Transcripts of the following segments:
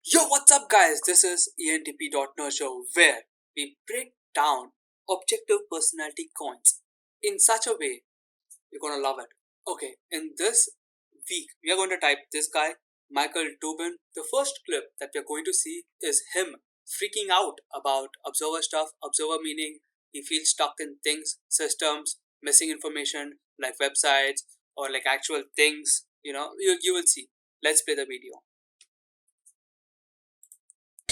Yo, what's up, guys? This is ENTP.no show where we break down objective personality coins in such a way you're gonna love it. Okay, in this week, we are going to type this guy, Michael Dubin. The first clip that we're going to see is him freaking out about observer stuff. Observer meaning he feels stuck in things, systems, missing information like websites or like actual things. You will see. Let's play the video.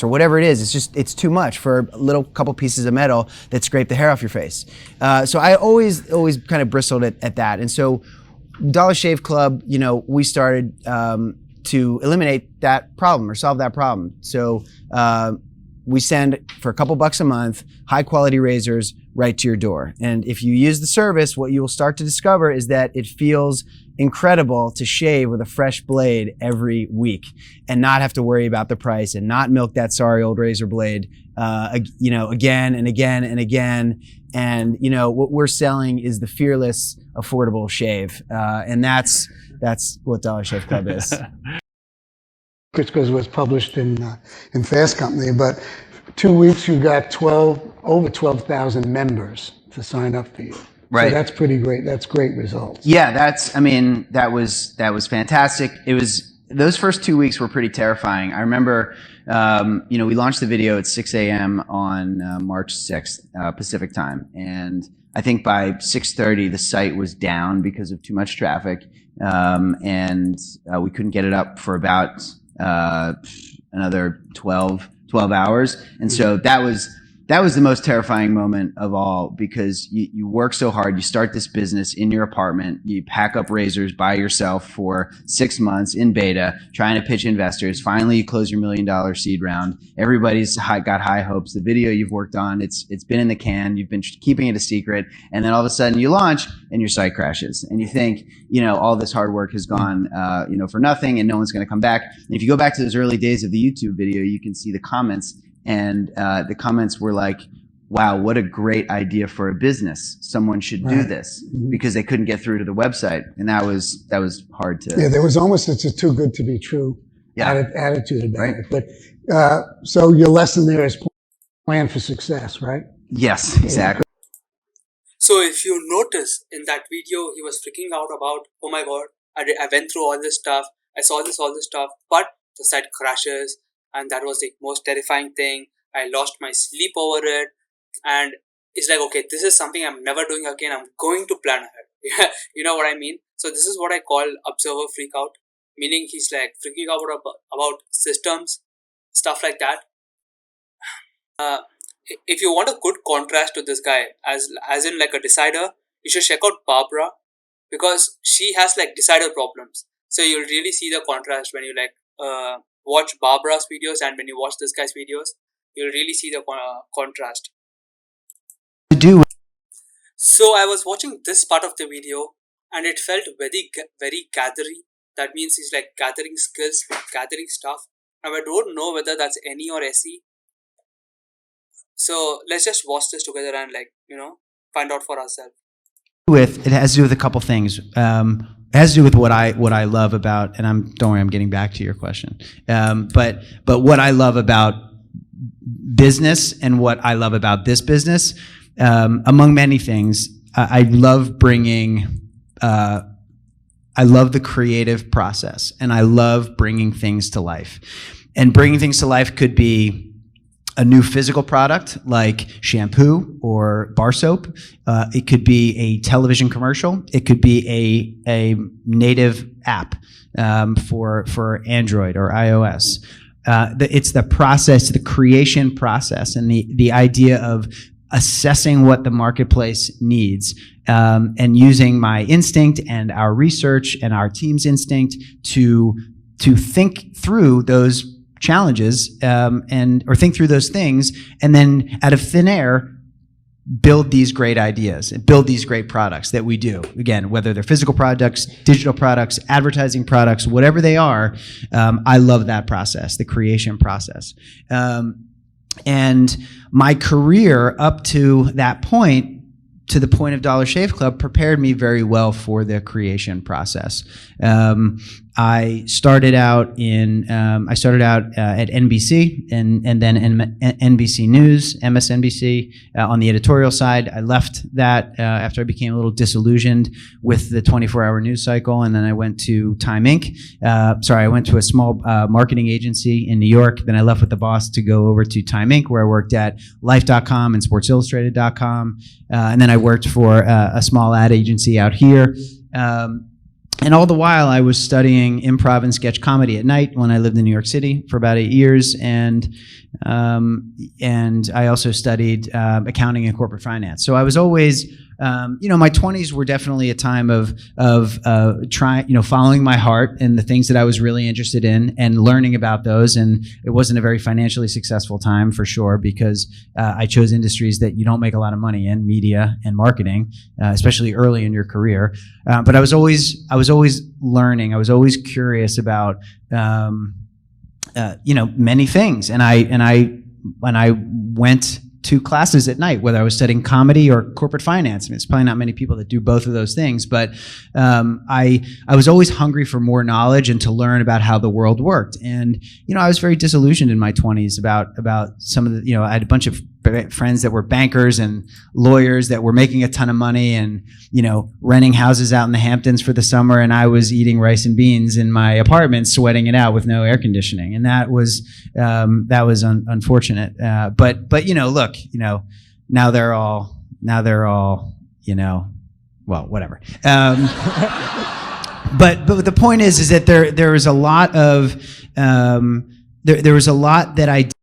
Or whatever it is, it's too much for a little couple pieces of metal that scrape the hair off your face. So I always kind of bristled at that. And so Dollar Shave Club, we started to eliminate that problem or solve that problem. So we send, for a couple bucks a month, high quality razors right to your door. And if you use the service, what you will start to discover is that it feels incredible to shave with a fresh blade every week and not have to worry about the price and not milk that sorry old razor blade, again and again and again. And, what we're selling is the fearless, affordable shave. And that's what Dollar Shave Club is. Because it was published in Fast Company, but 2 weeks you got over 12,000 members to sign up for you. Right. So that's pretty great. That's great results. Yeah, that was fantastic. It was, those first 2 weeks were pretty terrifying. I remember, we launched the video at 6 a.m. on March 6th, Pacific time. And I think by 6:30, the site was down because of too much traffic. And we couldn't get it up for about another 12 hours. And so that was the most terrifying moment of all, because you work so hard. You start this business in your apartment. You pack up razors by yourself for 6 months in beta, trying to pitch investors. Finally, you close your $1 million seed round. Everybody's got high hopes. The video you've worked on, it's been in the can. You've been keeping it a secret. And then all of a sudden you launch and your site crashes. And you think, all this hard work has gone, for nothing, and no one's going to come back. And if you go back to those early days of the YouTube video, you can see the comments. And the comments were like, wow, what a great idea for a business. Someone should do this, because they couldn't get through to the website. And that was hard to. Yeah, there was almost, it's a too good to be true attitude about Right. it. But so your lesson there is plan for success, right? Yes, exactly. So if you notice in that video, he was freaking out about, oh my god, I went through all this stuff, I saw all this stuff, but the site crashes, and that was the most terrifying thing. I lost my sleep over it, and it's like, okay, this is something I'm never doing again. I'm going to plan ahead. You know what I mean? So this is what I call observer freakout, meaning he's like freaking out about systems, stuff like that. If you want a good contrast to this guy, as in like a decider, you should check out Barbara, because she has like decider problems. So you'll really see the contrast when you watch Barbara's videos and when you watch this guy's videos. You'll really see the contrast. So I was watching this part of the video and it felt very gathery. That means he's like gathering skills, gathering stuff. Now I don't know whether that's NE or SE. So let's just watch this together and find out for ourselves. It has to do with a couple things. It has to do with what I love about, and don't worry, I'm getting back to your question. But what I love about business and what I love about this business, among many things, I love the creative process, and I love bringing things to life. And bringing things to life could be a new physical product like shampoo or bar soap. It could be a television commercial. It could be a native app for Android or iOS. It's the process, the creation process, and the idea of assessing what the marketplace needs, and using my instinct and our research and our team's instinct to think through those challenges, or think through those things, and then out of thin air build these great ideas and build these great products that we do. Again, whether they're physical products, digital products, advertising products, whatever they are, I love that process, the creation process. And my career up to that point, to the point of Dollar Shave Club, prepared me very well for the creation process. I started out at NBC and then NBC News, MSNBC on the editorial side. I left that after I became a little disillusioned with the 24-hour news cycle, and then I went to Time Inc. I went to a small marketing agency in New York. Then I left with the boss to go over to Time Inc., where I worked at Life.com and SportsIllustrated.com, and then I worked for a small ad agency out here. And all the while, I was studying improv and sketch comedy at night when I lived in New York City for about 8 years, and I also studied accounting and corporate finance. So I was always, my 20s were definitely a time of trying, following my heart and the things that I was really interested in and learning about those. And it wasn't a very financially successful time for sure, because I chose industries that you don't make a lot of money in, media and marketing, especially early in your career. But I was always learning. I was always curious about, many things. And I went to classes at night, whether I was studying comedy or corporate finance. I mean, it's probably not many people that do both of those things, but I was always hungry for more knowledge and to learn about how the world worked. And, I was very disillusioned in my 20s about some of the, I had a bunch of friends that were bankers and lawyers that were making a ton of money and, renting houses out in the Hamptons for the summer. And I was eating rice and beans in my apartment, sweating it out with no air conditioning. And that was unfortunate. But look, now they're all, well, whatever. But the point is that there was a lot of, there was a lot that I did.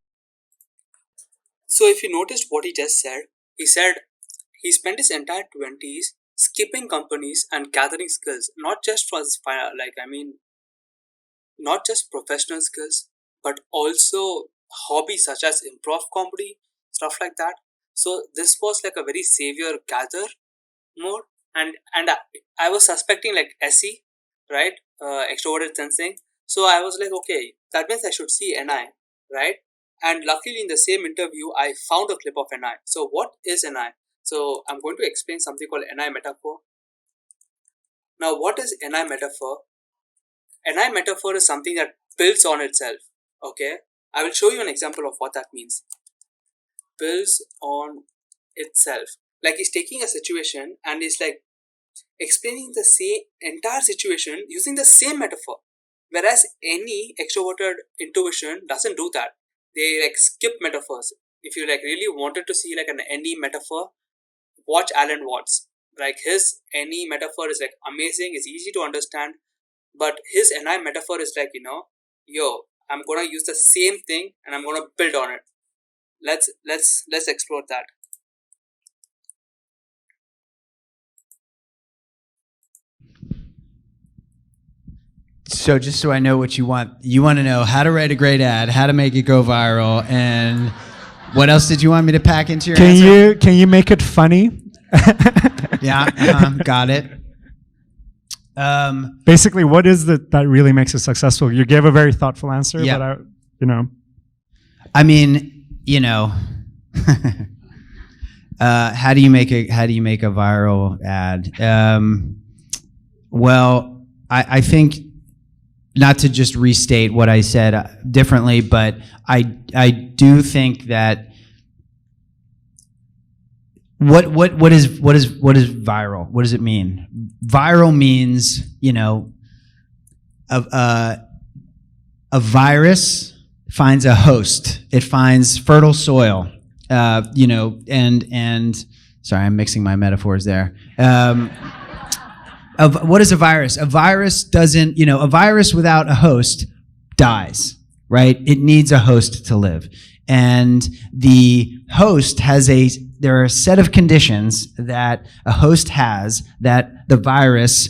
So if you noticed what he just said he spent his entire 20s skipping companies and gathering skills, not just for his, not just professional skills, but also hobbies such as improv comedy, stuff like that. So this was like a very savior gather mode, and I was suspecting like SE, right? Extroverted sensing. So I was like, okay, that means I should see NI, right? And luckily in the same interview, I found a clip of NI. So what is NI? So I'm going to explain something called NI metaphor. Now, what is NI metaphor? NI metaphor is something that builds on itself. Okay, I will show you an example of what that means. Builds on itself. Like he's taking a situation and he's like explaining the same entire situation using the same metaphor. Whereas any extroverted intuition doesn't do that. They like skip metaphors. If you like really wanted to see like an any metaphor, watch Alan Watts. Like his any metaphor is like amazing. It's easy to understand. But his NI metaphor is like, I'm gonna use the same thing and I'm gonna build on it. Let's explore that. So just so I know what you want to know how to write a great ad, how to make it go viral, and what else did you want me to pack into your answer? Can you make it funny? Yeah, got it. Basically, what is it that really makes it successful? You gave a very thoughtful answer, yeah. But how do you make a viral ad? Well, I think, not to just restate what I said differently, but I do think that what is viral? What does it mean? Viral means, a virus finds a host. It finds fertile soil. And sorry, I'm mixing my metaphors there. What is a virus? A virus doesn't, a virus without a host dies, right? It needs a host to live. And the host there are a set of conditions that a host has that the virus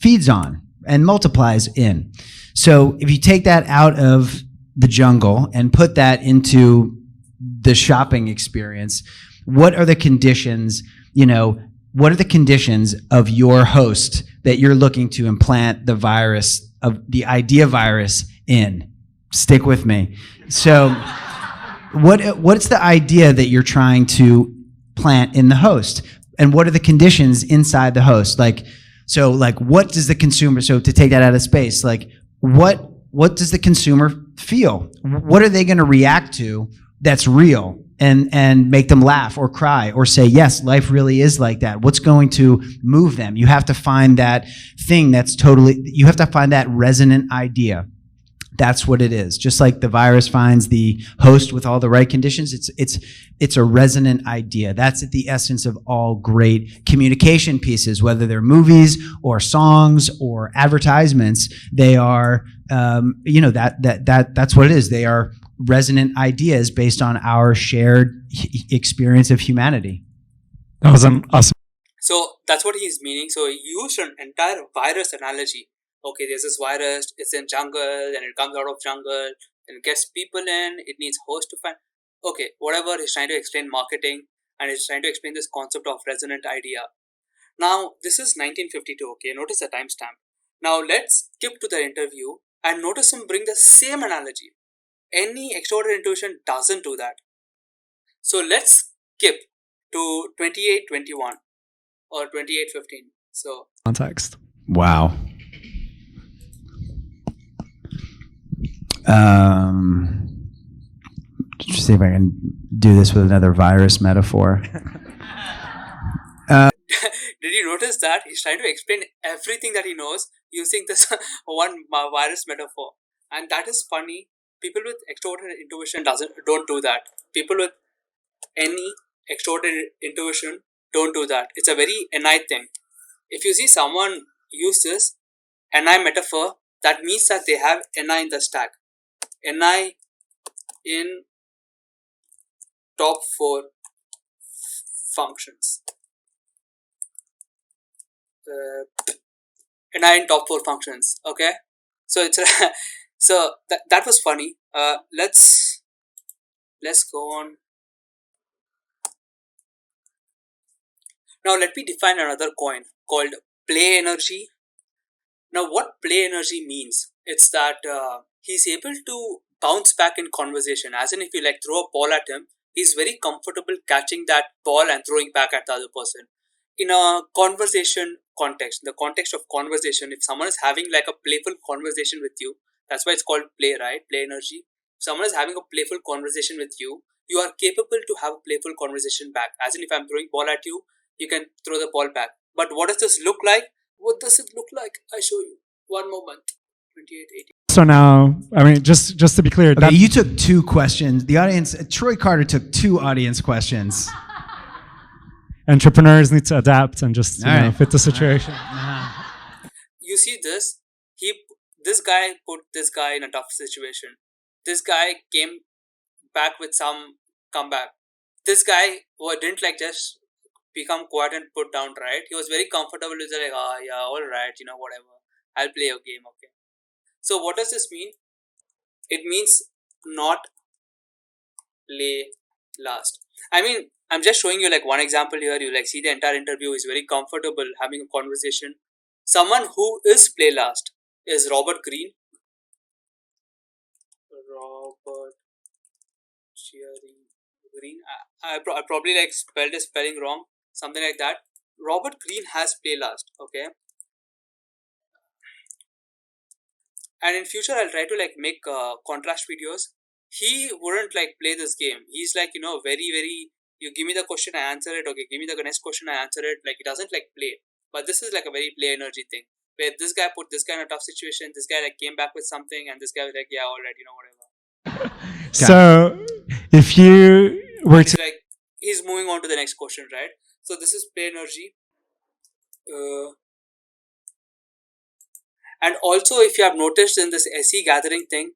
feeds on and multiplies in. So if you take that out of the jungle and put that into the shopping experience, what are the conditions, what are the conditions of your host that you're looking to implant the virus, of the idea virus in? Stick with me. So what's the idea that you're trying to plant in the host? And what are the conditions inside the host? So like, what does the consumer, so to take that out of space, like what does the consumer feel? What are they going to react to that's real and make them laugh or cry or say, yes, life really is like that? What's going to move them? You have to find that thing that's totally, you have to find that resonant idea. That's what it is. Just like the virus finds the host with all the right conditions, it's a resonant idea. That's at the essence of all great communication pieces, whether they're movies or songs or advertisements. They are, that's what it is. They are resonant ideas based on our shared experience of humanity. That was an awesome. So that's what he's meaning. So he used an entire virus analogy. Okay, there's this virus, it's in jungle, and it comes out of jungle, and it gets people in, it needs host to find. Okay, whatever, he's trying to explain marketing, and he's trying to explain this concept of resonant idea. Now, this is 1952, okay, notice the timestamp. Now, let's skip to the interview, and notice him bring the same analogy. Any extraordinary intuition doesn't do that. So, let's skip to 2821 or 2815. So, Context. Wow. Just see if I can do this with another virus metaphor. Did you notice that he's trying to explain everything that he knows using this one virus metaphor? And that is funny. People with extraordinary intuition don't do that. People with any extraordinary intuition don't do that. It's a very NI thing. If you see someone use this NI metaphor, that means that they have NI in the stack. NI in top 4 functions. NI in top 4 functions. Okay, so it's so that was funny. Let's go on. Now let me define another coin called play energy. Now what play energy means? It's that he's able to bounce back in conversation. As in, if you like throw a ball at him, he's very comfortable catching that ball and throwing back at the other person. In a conversation context, in the context of conversation, if someone is having like a playful conversation with you, that's why it's called play, right? Play energy. If someone is having a playful conversation with you, you are capable to have a playful conversation back. As in, if I'm throwing ball at you, you can throw the ball back. But what does this look like? What does it look like? I show you. One moment. 2880. So now, I mean, just to be clear, Okay, you took 2 questions. The audience, Troy Carter took 2 audience questions. entrepreneurs need to adapt and just fit the situation. You see this? This guy put this guy in a tough situation. This guy came back with some comeback. This guy didn't like just become quiet and put down, right? He was very comfortable. He was like, yeah, all right, whatever. I'll play your game, okay. So what does this mean? It means not play last. I mean, I'm just showing you like one example here. You like see the entire interview is very comfortable having a conversation. Someone who is play last is Robert Greene. Robert Greene. I probably like spelled his spelling wrong. Something like that. Robert Greene has play last. Okay. And in future, I'll try to like make contrast videos. He wouldn't like play this game. He's like, very, very, you give me the question, I answer it. Okay, give me the next question, I answer it. Like, he doesn't like play. But this is like a very play energy thing. Where this guy put this guy in a tough situation. This guy like came back with something. And this guy was like, yeah, all right, whatever. So if you were to... Like, he's moving on to the next question, right? So this is play energy. And also, if you have noticed in this SE gathering thing,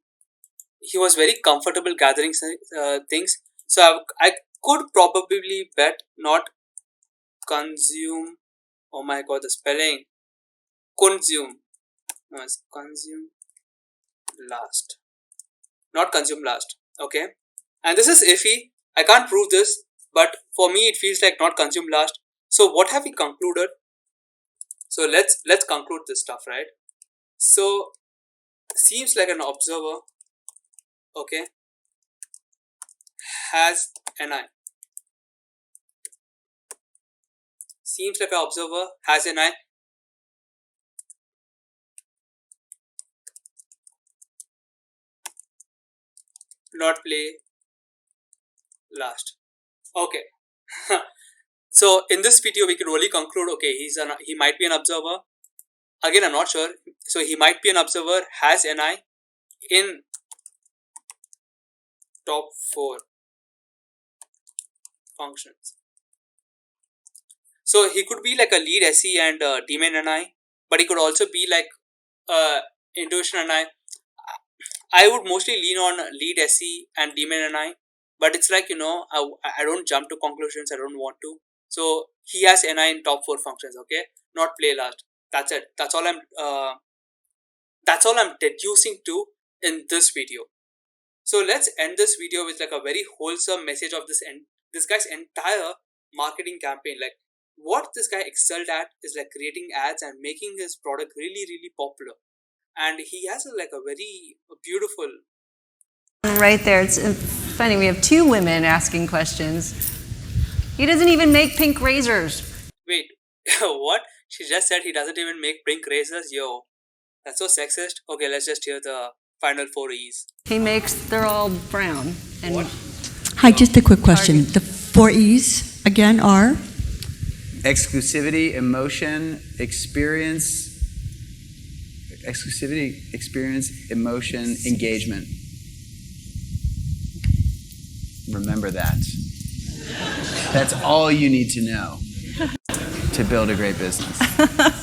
he was very comfortable gathering things. So I could probably bet not consume. Oh my god, the spelling. Consume. No, it's consume last. Not consume last. Okay. And this is iffy. I can't prove this. But for me, it feels like not consume last. So what have we concluded? So let's conclude this stuff, right? So seems like an observer, okay, has an eye. Seems like an observer has an eye. not play last. Okay. So in this video, we could only conclude, okay, he might be an observer. Again, I'm not sure. So he might be an observer, has NI in top 4 functions. So he could be like a lead SE and daemon NI, but he could also be like intuition NI. I would mostly lean on lead SE and daemon NI, but it's like, I don't jump to conclusions. I don't want to. So he has NI in top 4 functions. Okay, not play last. That's it. That's all I'm deducing to in this video. So let's end this video with like a very wholesome message of this guy's entire marketing campaign. Like, what this guy excelled at is like creating ads and making his product really, really popular. And he has like a very beautiful. Right there, it's funny. We have 2 women asking questions. He doesn't even make pink razors. Wait, what? She just said he doesn't even make pink razors? Yo, that's so sexist. Okay, let's just hear the final 4 E's. They're all brown. And What? Hi, just a quick question. The 4 E's again are? Exclusivity, emotion, experience. Exclusivity, experience, emotion, engagement. Remember that. That's all you need to know to build a great business.